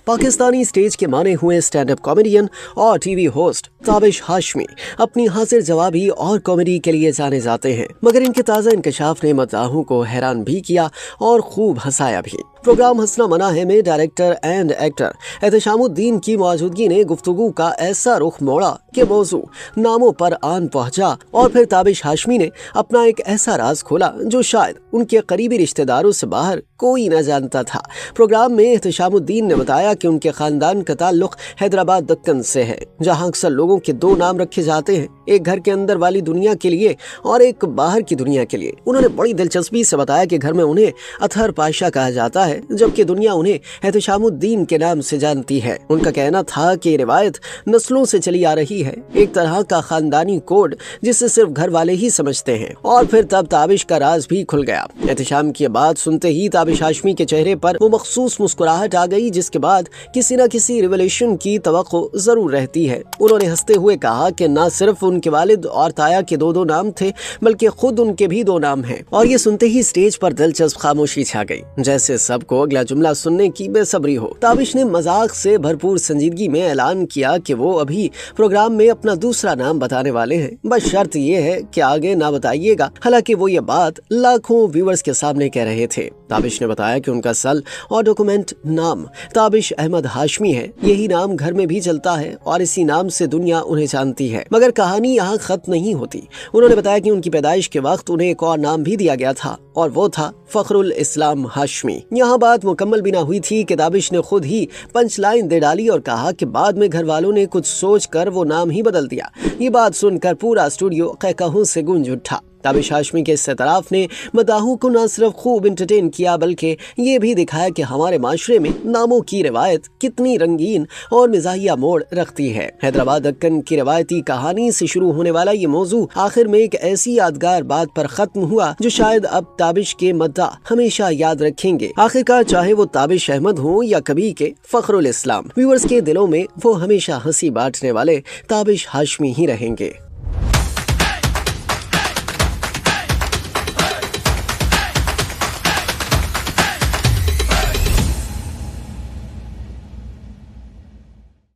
Pakistani stage के माने हुए स्टैंड अप कॉमेडियन और टीवी होस्ट ताबिश हाशमी अपनी हाजिर जवाबी और कॉमेडी के लिए जाने जाते हैं, मगर इनके ताज़ा इंकशाफ ने मद्दाहों को हैरान भी किया और खूब हंसाया भी। प्रोग्राम हंसना मना है में डायरेक्टर एंड एक्टर एहतशामुद्दीन की मौजूदगी ने गुफ्तगू का ऐसा रुख मोड़ा कि मौजू नामों पर आन पहुंचा और फिर ताबिश हाशमी ने अपना एक ऐसा राज खोला जो शायद उनके करीबी रिश्तेदारों से बाहर कोई न जानता था। प्रोग्राम में एहतशामुद्दीन ने बताया कि उनके खानदान का ताल्लुक हैदराबाद दक्कन से है, जहां अक्सर लोगों के दो नाम रखे जाते हैं, एक घर के अंदर वाली दुनिया के लिए और एक बाहर की दुनिया के लिए। उन्होंने बड़ी दिलचस्पी से बताया कि घर में उन्हें अतहर पाशा कहा जाता है, जबकि दुनिया उन्हें एहतशामुद्दीन के नाम से जानती है। उनका कहना था कि ये रिवायत नस्लों से चली आ रही है, एक तरह का खानदानी कोड जिसे सिर्फ घर वाले ही समझते हैं। और फिर तब ताबिश का राज भी खुल गया। एहतशाम की बात सुनते ही ताबिश हाशमी के चेहरे पर वो मखसूस मुस्कुराहट आ गई, जिसके बाद किसी न किसी रिवलेशन की तवक्को जरूर रहती है। उन्होंने हंसते हुए कहा कि न सिर्फ उनके वालिद और ताया के दो नाम थे, बल्कि खुद उनके भी दो नाम हैं। और ये सुनते ही स्टेज पर दिलचस्प खामोशी छा गई, जैसे सबको अगला जुमला सुनने की बेसब्री हो। ताबिश ने मजाक से भरपूर संजीदगी में ऐलान किया कि वो अभी प्रोग्राम में अपना दूसरा नाम बताने वाले हैं, बस शर्त ये है कि आगे ना बताइएगा। हालांकि वो ये बात लाखों व्यूअर्स के सामने कह रहे थे। ताबिश ने बताया कि उनका सल और डॉक्यूमेंट नाम ताबिश अहमद हाशमी है, यही नाम घर में भी चलता है और इसी नाम से दुनिया उन्हें जानती है। मगर कहानी यहाँ खत्म नहीं होती। उन्होंने बताया कि उनकी पैदाइश के वक्त उन्हें एक और नाम भी दिया गया था और वो था फखरुल इस्लाम हाशमी। यहाँ बात मुकम्मल भी ना हुई थी कि ताबिश ने खुद ही पंच लाइन दे डाली और कहा कि बाद में घर वालों ने कुछ सोच कर वो नाम ही बदल दिया। ये बात सुनकर पूरा स्टूडियो कहकहों से गूंज उठा। ताबिश हाशमी के इस एतराफ़ ने मदाहों को न सिर्फ खूब इंटरटेन किया, बल्कि ये भी दिखाया कि हमारे माशरे में नामों की रिवायत कितनी रंगीन और मिजाहिया मोड़ रखती है। हैदराबाद दक्कन की रिवायती कहानी से शुरू होने वाला ये मौजू आखिर में एक ऐसी यादगार बात पर खत्म हुआ जो शायद अब ताबिश के मद्दाह हमेशा याद रखेंगे। आखिरकार चाहे वो ताबिश अहमद हो या कभी के फखरुल इस्लाम, व्यूअर्स के दिलों में वो हमेशा हंसी बांटने वाले ताबिश हाशमी ही रहेंगे।